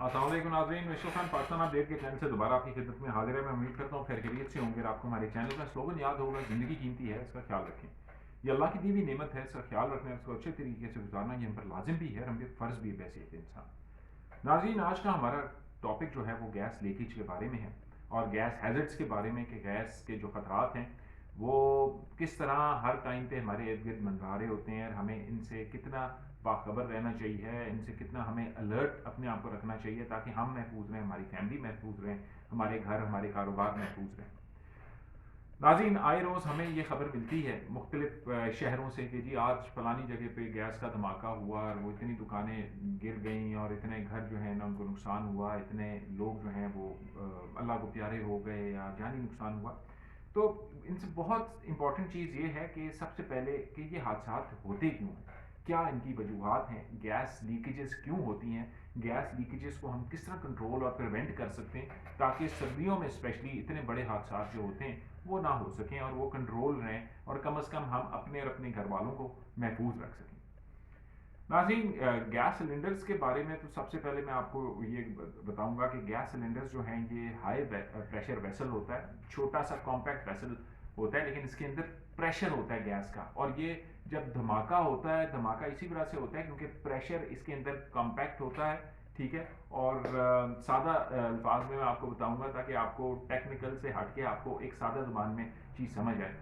अस्सलाम वालेकुम नाज़रीन, विश्व खान पाकिस्तान अपडेट के चैनल से दोबारा आपकी खिदमत में हाजिर है। मैं उम्मीद करता हूँ खैरियत से होंगे। आपको हमारे चैनल का स्लोगन याद होगा, ज़िंदगी कीमती है, इसका ख्याल रखें। ये अल्लाह की दी हुई नेमत है, इसका ख्याल रखना, इसको अच्छे तरीके से गुजारना ये हम पर लाजिम भी है और हम पे फ़र्ज़ भी है वैसे इंसान। नाज़रीन, आज का हमारा टॉपिक जो है वो गैस लीकेज के बारे में है और गैस हैज़र्ड्स के बारे में, कि गैस के जो ख़तरात हैं वो किस तरह हर टाइम पे हमारे इर्द गिर्द मंडरा रहे होते हैं और हमें इनसे कितना बाखबर रहना चाहिए, इनसे कितना हमें अलर्ट अपने आप को रखना चाहिए ताकि हम महफूज रहें, हमारी फैमिली महफूज रहें, हमारे घर, हमारे कारोबार महफूज रहें। नाज़रीन, आए रोज़ हमें ये खबर मिलती है मुख्तलिफ शहरों से कि जी आज फलानी जगह पे गैस का धमाका हुआ और वो इतनी दुकानें गिर गईं और इतने घर जो हैं ना उनको नुकसान हुआ, इतने लोग जो हैं वो अल्लाह को प्यारे हो गए या जानी नुकसान हुआ। तो इनसे बहुत इंपॉर्टेंट चीज़ ये है कि सबसे पहले कि ये हादसा होते क्यों हैं, क्या इनकी वजूहत हैं, गैस लीकेजेस क्यों होती हैं, गैस लीकेजेस को हम किस तरह कंट्रोल और प्रिवेंट कर सकते हैं ताकि सर्दियों में स्पेशली इतने बड़े हादसा जो होते हैं वो ना हो सकें और वो कंट्रोल रहें और कम से कम हम अपने और अपने घर वालों को महफूज रख सकें। नाज़रीन, गैस सिलेंडर्स के बारे में तो सबसे पहले मैं आपको ये बताऊंगा कि गैस सिलेंडर्स जो हैं ये हाई प्रेशर वेसल होता है, छोटा सा कॉम्पैक्ट वेसल होता है, लेकिन इसके अंदर प्रेशर होता है गैस का। और ये जब धमाका होता है, धमाका इसी वजह से होता है क्योंकि प्रेशर इसके अंदर कॉम्पैक्ट होता है, ठीक है। और सादा अल्फाज में मैं आपको बताऊंगा ताकि आपको टेक्निकल से हट के आपको एक सादा ज़ुबान में चीज़ समझ आए।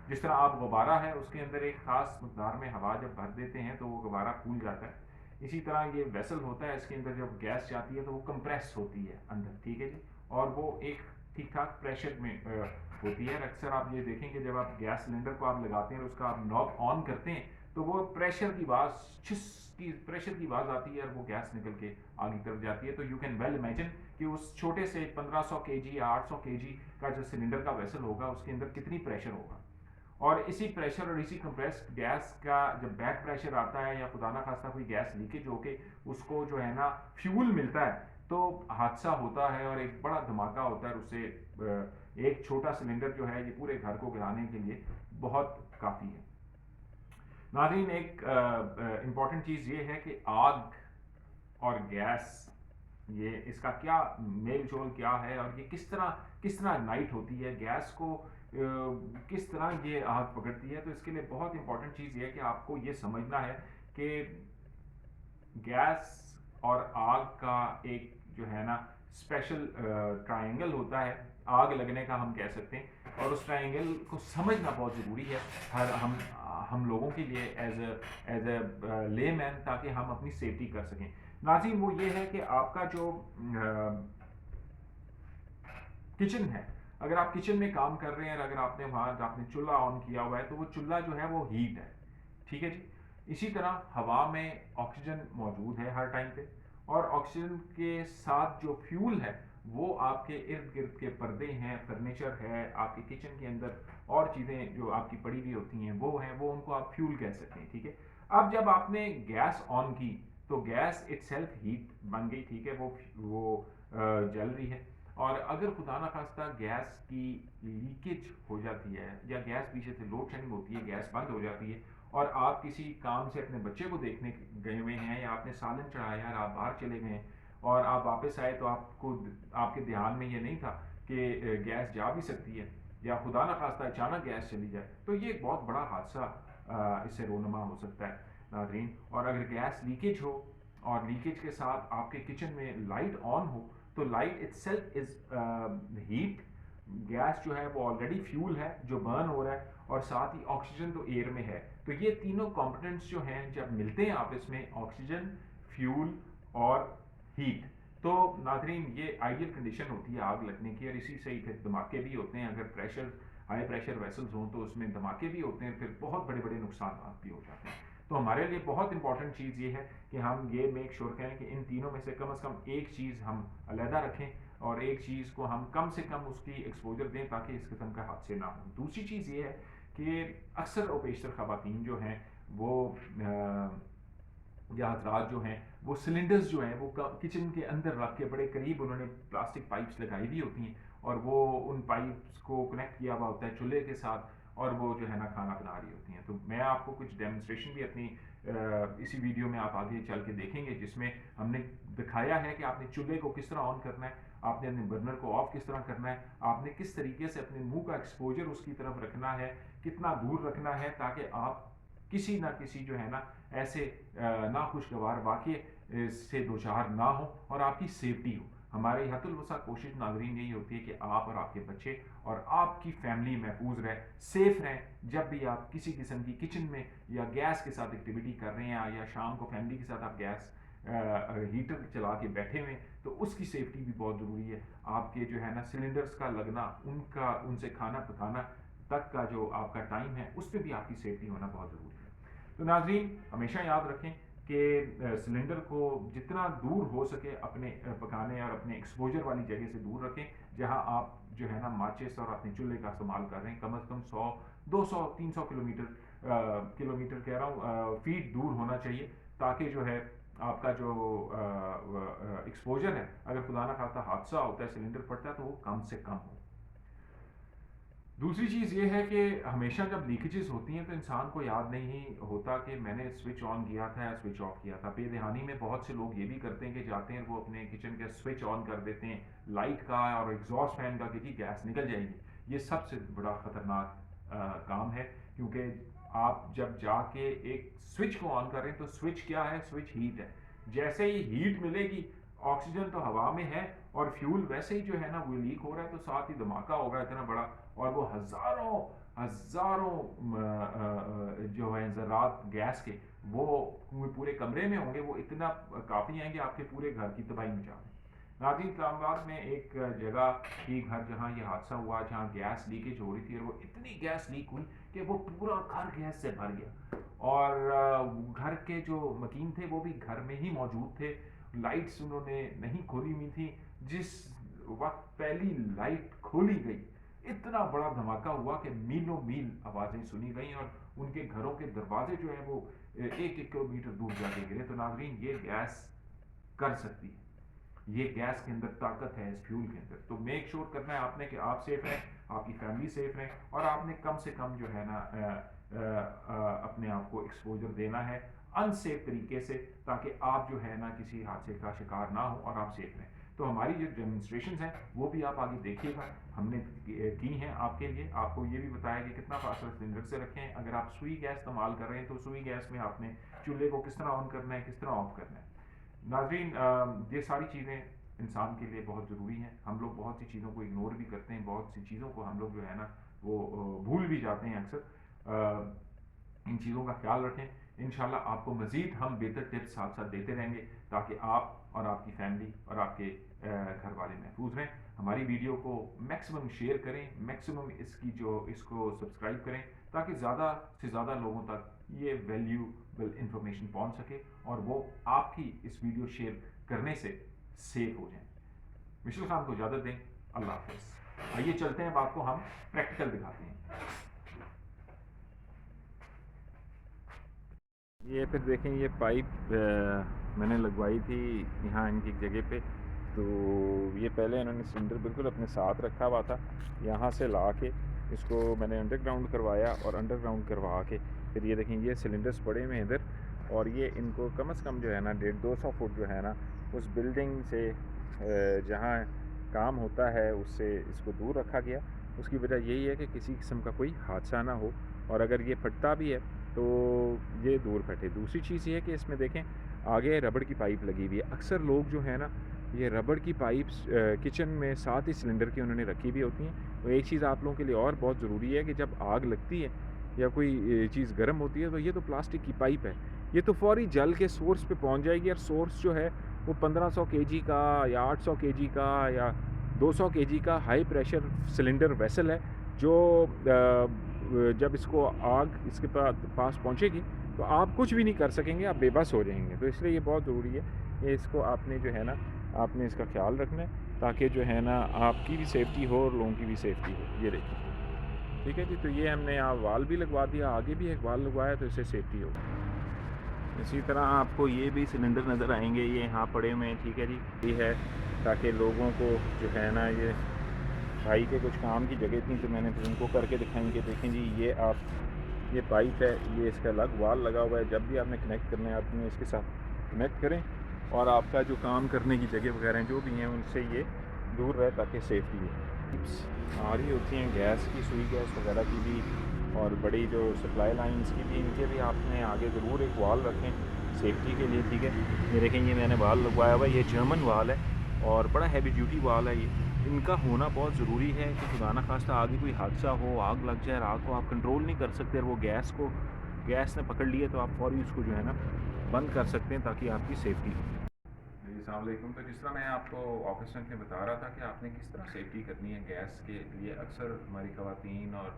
जिस तरह आप गुब्बारा है उसके अंदर एक ख़ास मकदार में हवा जब भर देते हैं तो वो गुब्बारा फूल जाता है, इसी तरह ये वेसल होता है, इसके अंदर जब गैस जाती है तो वो कंप्रेस होती है अंदर, ठीक है जी। और वो एक ठीक ठाक प्रेशर में होती है। अक्सर आप ये देखें कि जब आप गैस सिलेंडर को आप लगाते हैं और उसका आप नॉब ऑन करते हैं तो वो प्रेशर की आवाज़, छिस की प्रेशर की आवाज़ आती है और वो गैस निकल के आगे तरफ जाती है। तो यू कैन वेल इमेजिन कि उस छोटे से 1500 केजी या 800 केजी का जो सिलेंडर का वेसल होगा उसके अंदर कितनी प्रेशर होगा। और इसी प्रेशर और इसी कंप्रेस्ड गैस का जब बैक प्रेशर आता है या खुदा ना खास्ता कोई गैस लीकेज होके उसको जो है ना फ्यूल मिलता है तो हादसा होता है और एक बड़ा धमाका होता है। उससे एक छोटा सिलेंडर जो है ये पूरे घर को गिराने के लिए बहुत काफ़ी है। नाज़रीन, एक इम्पॉर्टेंट चीज़ ये है कि आग और गैस, ये इसका क्या मेल जोल क्या है और ये किस तरह इग्नाइट होती है, गैस को किस तरह ये आग पकड़ती है। तो इसके लिए बहुत इंपॉर्टेंट चीज़ ये है कि आपको ये समझना है कि गैस और आग का एक जो है ना स्पेशल ट्रायंगल होता है, आग लगने का हम कह सकते हैं, और उस ट्रायंगल को समझना बहुत ज़रूरी है हर हम लोगों के लिए एज ए ले मैन, ताकि हम अपनी सेफ्टी कर सकें। नाज़रीन, वो ये है कि आपका जो किचन है, अगर आप किचन में काम कर रहे हैं और अगर आपने वहाँ आपने चूल्हा ऑन किया हुआ है तो वो चूल्हा जो है वो हीट है, ठीक है जी। इसी तरह हवा में ऑक्सीजन मौजूद है हर टाइम पे, और ऑक्सीजन के साथ जो फ्यूल है वो आपके इर्द गिर्द के पर्दे हैं, फर्नीचर है, आपके किचन के अंदर और चीज़ें जो आपकी पड़ी हुई होती हैं वो हैं, वो उनको आप फ्यूल कह सकते हैं, ठीक है। अब जब आपने गैस ऑन की तो गैस इटसेल्फ हीट बन गई, ठीक है, वो जल रही है। और अगर खुदा ना खास्ता गैस की लीकेज हो जाती है या गैस पीछे से लोड शेडिंग होती है, गैस बंद हो जाती है और आप किसी काम से अपने बच्चे को देखने गए हुए हैं या आपने सालन चढ़ाया और आप बाहर चले गए और आप वापस आए तो आपके ध्यान में ये नहीं था कि गैस जा भी सकती है या खुदा ना खास्ता अचानक गैस चली जाए, तो ये एक बहुत बड़ा हादसा इससे रोनुमा हो सकता है नाज़रीन। और अगर गैस लीकेज हो और लीकेज के साथ आपके किचन में लाइट ऑन हो तो light itself is heat, gas जो है वो ऑलरेडी फ्यूल है जो बर्न हो रहा है और साथ ही ऑक्सीजन तो एयर में है। तो ये तीनों कंपोनेंट्स जो हैं जब मिलते हैं आपस में, ऑक्सीजन, फ्यूल और हीट, तो नाजरीन ये आइडियल कंडीशन होती है आग लगने की। और इसी से ही फिर धमाके भी होते हैं, अगर प्रेशर हाई प्रेशर वेसल्स हों तो उसमें धमाके भी होते हैं, फिर बहुत बड़े बड़े नुकसान भी हो जाते हैं। तो हमारे लिए बहुत इंपॉर्टेंट चीज़ ये है कि हम ये मेक श्योर करें कि इन तीनों में से कम एक चीज़ हम अलहदा रखें और एक चीज़ को हम कम से कम उसकी एक्सपोजर दें ताकि इस किस्म का हादसे ना हों। दूसरी चीज़ ये है कि अक्सर और बेशतर ख़वातीन जो हैं वो या हजरात जो हैं वो सिलेंडर्स जो हैं वो किचन के अंदर रख के बड़े करीब उन्होंने प्लास्टिक पाइप्स लगाई हुई होती हैं और वो उन पाइप्स को कनेक्ट किया हुआ होता है चूल्हे के साथ और वो जो है ना खाना बना रही होती हैं। तो मैं आपको कुछ डेमोन्स्ट्रेशन भी अपनी इसी वीडियो में आप आगे चल के देखेंगे, जिसमें हमने दिखाया है कि आपने चूल्हे को किस तरह ऑन करना है, आपने अपने बर्नर को ऑफ किस तरह करना है, आपने किस तरीके से अपने मुंह का एक्सपोजर उसकी तरफ रखना है, कितना दूर रखना है, ताकि आप किसी ना किसी जो है ना ऐसे नाखुशगवार वाक़ये से दो चार ना हो और आपकी सेफ्टी हो। हमारी हतुल वसा कोशिश नाज़रीन यही होती है कि आप और आपके बच्चे और आपकी फैमिली महफूज रहे, सेफ रहें। जब भी आप किसी किस्म की किचन में या गैस के साथ एक्टिविटी कर रहे हैं या शाम को फैमिली के साथ आप गैस हीटर चला के बैठे हुए, तो उसकी सेफ्टी भी बहुत ज़रूरी है। आपके जो है ना सिलेंडर्स का लगना, उनका उनसे खाना पकाना तक का जो आपका टाइम है, उस पर भी आपकी सेफ्टी होना बहुत ज़रूरी है। तो नाज़रीन हमेशा याद रखें कि सिलेंडर को जितना दूर हो सके अपने पकाने और अपने एक्सपोजर वाली जगह से दूर रखें, जहां आप जो है ना माचिस और अपने चूल्हे का इस्तेमाल कर रहे हैं। कम से कम 100 200 300 किलोमीटर कह रहा हूँ फीट दूर होना चाहिए, ताकि जो है आपका जो एक्सपोजर है, अगर खुदा ना खास्ता हादसा होता है, सिलेंडर फटता है, तो वो कम से कम हो। दूसरी चीज़ ये है कि हमेशा जब लीकेजेस होती हैं तो इंसान को याद नहीं होता कि मैंने स्विच ऑन किया था या स्विच ऑफ किया था। बेदहानी में बहुत से लोग ये भी करते हैं कि जाते हैं, वो अपने किचन का स्विच ऑन कर देते हैं, लाइट का और एग्जॉस्ट फैन का, कि जी गैस निकल जाएगी। ये सबसे बड़ा ख़तरनाक काम है, क्योंकि आप जब जाके एक स्विच को ऑन करें तो स्विच क्या है, स्विच हीट है। जैसे ही हीट मिलेगी, ऑक्सीजन तो हवा में है और फ्यूल वैसे ही जो है ना वो लीक हो रहा है, तो साथ ही धमाका होगा इतना बड़ा, और वो हज़ारों जो है ज़रात गैस के वो पूरे कमरे में होंगे, वो इतना काफ़ी हैं कि आपके पूरे घर की तबाही मचा दें। नाज़रीन इस्लामाबाद में एक जगह की घर जहाँ ये हादसा हुआ, जहाँ गैस लीकेज हो रही थी, और वो इतनी गैस लीक हुई कि वो पूरा घर गैस से भर गया, और घर के जो मकीन थे वो भी घर में ही मौजूद थे। लाइट्स उन्होंने नहीं खोली हुई थी। जिस वक्त पहली लाइट खोली गई, इतना बड़ा धमाका हुआ कि मीलों मील आवाज़ें सुनी गई, और उनके घरों के दरवाजे जो है वो 1-1 किलोमीटर दूर जाके गिरे। तो नाज़रीन ये गैस कर सकती है, ये गैस के अंदर ताकत है, इस फ्यूल के अंदर। तो मेक श्योर करना है आपने कि आप सेफ रहें, आपकी फैमिली सेफ रहें, और आपने कम से कम जो है ना अपने आप को एक्सपोजर देना है अनसेफ तरीके से, ताकि आप जो है ना किसी हादसे का शिकार ना हो और आप सेफ रहें। तो हमारी जो डेमोन्स्ट्रेशन हैं वो भी आप आगे देखिएगा, हमने की हैं आपके लिए। आपको ये भी बताया कि कितना फासला सिलेंडर से रखें। अगर आप सुई गैस इस्तेमाल कर रहे हैं तो सुई गैस में आपने चूल्हे को किस तरह ऑन करना है, किस तरह ऑफ करना है। नाज़रीन ये सारी चीज़ें इंसान के लिए बहुत ज़रूरी हैं। हम लोग बहुत सी चीज़ों को इग्नोर भी करते हैं, बहुत सी चीज़ों को हम लोग जो है ना वो भूल भी जाते हैं अक्सर। इन चीज़ों का ख्याल रखें। इंशाल्लाह आपको मज़ीद हम बेहतर टिप्स साथ साथ देते रहेंगे, ताकि आप और आपकी फैमिली और आपके घर वाले महफूज रहें। हमारी वीडियो को मैक्सिमम शेयर करें, मैक्सिमम इसको सब्सक्राइब करें, ताकि ज़्यादा से ज़्यादा लोगों तक ये वैल्यूबल इंफॉर्मेशन पहुंच सके और वो आपकी इस वीडियो शेयर करने से सेफ हो जाएं। मिशेल खान को इजाज़त दें, अल्लाह हाफ़िज़। आइए चलते हैं, अब आपको हम प्रैक्टिकल दिखाते हैं। ये फिर देखें, ये पाइप मैंने लगवाई थी यहाँ इनकी जगह पे। तो ये पहले इन्होंने सिलेंडर बिल्कुल अपने साथ रखा हुआ था, यहाँ से ला के इसको मैंने अंडरग्राउंड करवाया, और अंडरग्राउंड करवा के फिर ये देखें ये सिलेंडर्स पड़े हुए हैं इधर, और ये इनको कम से कम जो है ना 150-200 फुट जो है ना उस बिल्डिंग से जहाँ काम होता है उससे इसको दूर रखा गया। उसकी वजह यही है कि किसी किस्म का कोई हादसा ना हो, और अगर ये फटता भी है तो ये दूर फटे। दूसरी चीज़ ये है कि इसमें देखें आगे रबड़ की पाइप लगी हुई है। अक्सर लोग जो है ना ये रबड़ की पाइप्स किचन में साथ ही सिलेंडर की उन्होंने रखी भी होती हैं। तो एक चीज़ आप लोगों के लिए और बहुत ज़रूरी है कि जब आग लगती है या कोई चीज़ गर्म होती है, तो ये तो प्लास्टिक की पाइप है, ये तो फौरी जल के सोर्स पे पहुंच जाएगी, और सोर्स जो है वो 1500 केजी का या 800 केजी का या 200 केजी का हाई प्रेशर सिलेंडर वेसल है, जो जब इसको आग इसके पास पहुंचेगी तो आप कुछ भी नहीं कर सकेंगे, आप बेबस हो जाएंगे। तो इसलिए ये बहुत ज़रूरी है कि इसको आपने जो है ना आपने इसका ख्याल रखना है, ताकि जो है ना आपकी भी सेफ्टी हो और लोगों की भी सेफ्टी हो। ये देखिए, ठीक है जी। तो ये हमने यहाँ वाल भी लगवा दिया, आगे भी एक वाल लगवाया, तो इससे सेफ्टी होगी। इसी तरह आपको ये भी सिलेंडर नज़र आएंगे, ये यहाँ पड़े हुए हैं, ठीक है जी। ये है ताकि लोगों को जो है ना, ये भाई के कुछ काम की जगह थी तो मैंने फिर उनको करके दिखाएंगे। देखें जी, ये आप یہ پائپ ہے، یہ اس کا الگ وال لگا ہوا ہے، جب بھی آپ نے کنیکٹ کرنا ہے آپ نے اس کے ساتھ کنیکٹ کریں، اور آپ کا جو کام کرنے کی جگہ وغیرہ ہیں جو بھی ہیں ان سے یہ دور رہے تاکہ سیفٹی ہو۔ آ رہی ہوتی ہیں گیس کی، سوئی گیس وغیرہ کی بھی، اور بڑی جو سپلائی لائنس کی بھی، ان کے بھی آپ نے آگے ضرور ایک وال رکھیں سیفٹی کے لیے، ٹھیک ہے۔ یہ دیکھیں یہ میں نے وال لگوایا ہوا ہے، یہ جرمن وال ہے اور بڑا ہیوی ڈیوٹی وال ہے یہ، ان کا ہونا بہت ضروری ہے کہ خدا نخواستہ آگے کوئی حادثہ ہو، آگ لگ جائے، آگ کو آپ کنٹرول نہیں کر سکتے، اور وہ گیس نے پکڑ لی ہے تو آپ فوری اس کو جو ہے نا بند کر سکتے ہیں تاکہ آپ کی سیفٹی ہو۔ جی السلام علیکم۔ تو جس طرح میں آپ کو آفس میں بتا رہا تھا کہ آپ نے کس طرح سیفٹی کرنی ہے گیس کے لیے، اکثر ہماری خواتین اور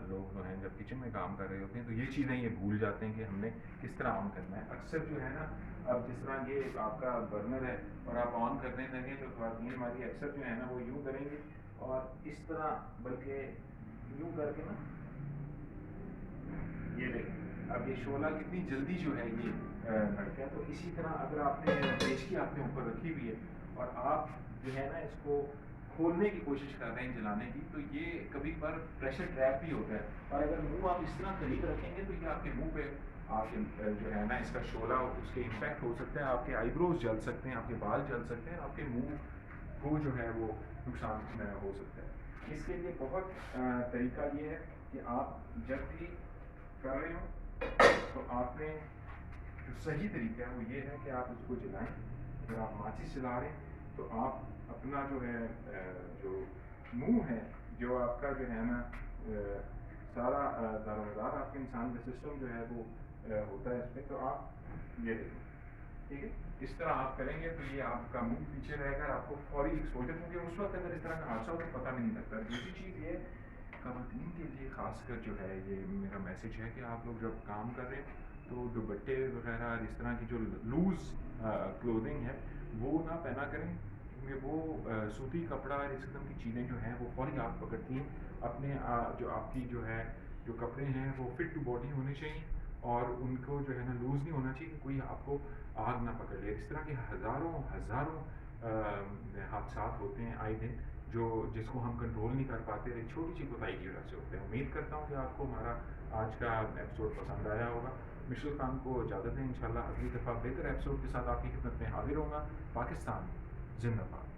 لوگ جو ہیں جب کچن میں کام کر رہے ہوتے ہیں تو یہ چیزیں یہ بھول جاتے ہیں کہ ہم نے کس طرح آن کرنا ہے۔ اکثر جو ہے نا اب جس طرح یہ آپ کا برنر ہے اور آپ آن کرنے لگیں تو خواتین ہماری اکثر جو ہے نا وہ یوں کریں گے اور اس طرح، بلکہ یوں کر کے نا یہ دیکھیں اب یہ شعلہ کتنی جلدی جو ہے یہ بڑھتا ہے۔ تو اسی طرح اگر آپ نے پیشکی آپ نے اوپر رکھی ہوئی ہے اور آپ جو ہے نا اس کو کھولنے کی کوشش کر رہے ہیں جلانے کی، تو یہ کبھی پر پریشر ٹریپ بھی ہوتا ہے، اور اگر منہ آپ اس طرح قریب رکھیں گے تو یہ آپ کے منہ پہ آپ جو ہے نا اس کا شعلہ اس کے امپیکٹ ہو سکتا ہے، آپ کے آئی بروز جل سکتے ہیں، آپ کے بال جل سکتے ہیں، آپ کے منہ کو جو ہے وہ نقصان ہو سکتا ہے۔ اس کے لیے بہت طریقہ یہ ہے کہ آپ جب بھی کر رہے ہوں تو آپ نے جو صحیح طریقہ ہے وہ یہ ہے کہ آپ اس کو جلائیں۔ اگر آپ ماچس جلا رہے ہیں تو آپ اپنا جو ہے جو منہ ہے، جو آپ کا جو ہے نا سارا دار و مدار آپ کے انسان کا سسٹم جو ہے وہ ہوتا ہے اس پہ، تو آپ یہ دیکھیں ٹھیک ہے، اس طرح آپ کریں گے تو یہ آپ کا منہ پیچھے رہے گا، آپ کو فوری ایکسپوجر، کیونکہ اس وقت اگر اس طرح کا حادثہ ہو تو پتہ بھی نہیں لگتا۔ دوسری چیز یہ خواتین کے لیے خاص کر جو ہے یہ میرا میسج ہے کہ آپ لوگ جب کام کر رہے ہیں تو دوپٹے وغیرہ اور اس طرح کی جو لوز کلودنگ ہے وہ نہ پہنا کریں، کیونکہ وہ سوتی کپڑا اور اس قسم کی چیزیں جو ہیں وہ فوری آگ پکڑتی ہیں۔ اپنے جو آپ کی جو ہے جو کپڑے ہیں وہ فٹ ٹو باڈی ہونے چاہیے، اور ان کو جو ہے نا لوز نہیں ہونا چاہیے کہ کوئی آپ کو آگ نہ پکڑ لے۔ اس طرح کے ہزاروں حادثات ہوتے ہیں آئے دن جس کو ہم کنٹرول نہیں کر پاتے، ایک چھوٹی سی کوتاہی کی وجہ سے ہوتے ہیں۔ امید کرتا ہوں کہ آپ کو ہمارا آج کا ایپیسوڈ پسند آیا ہوگا۔ مشرف خان کو اجازت ہے، انشاءاللہ اگلی دفعہ بہتر ایپیسوڈ کے ساتھ آپ کی خدمت میں حاضر ہوں گا۔ پاکستان زندہ باد۔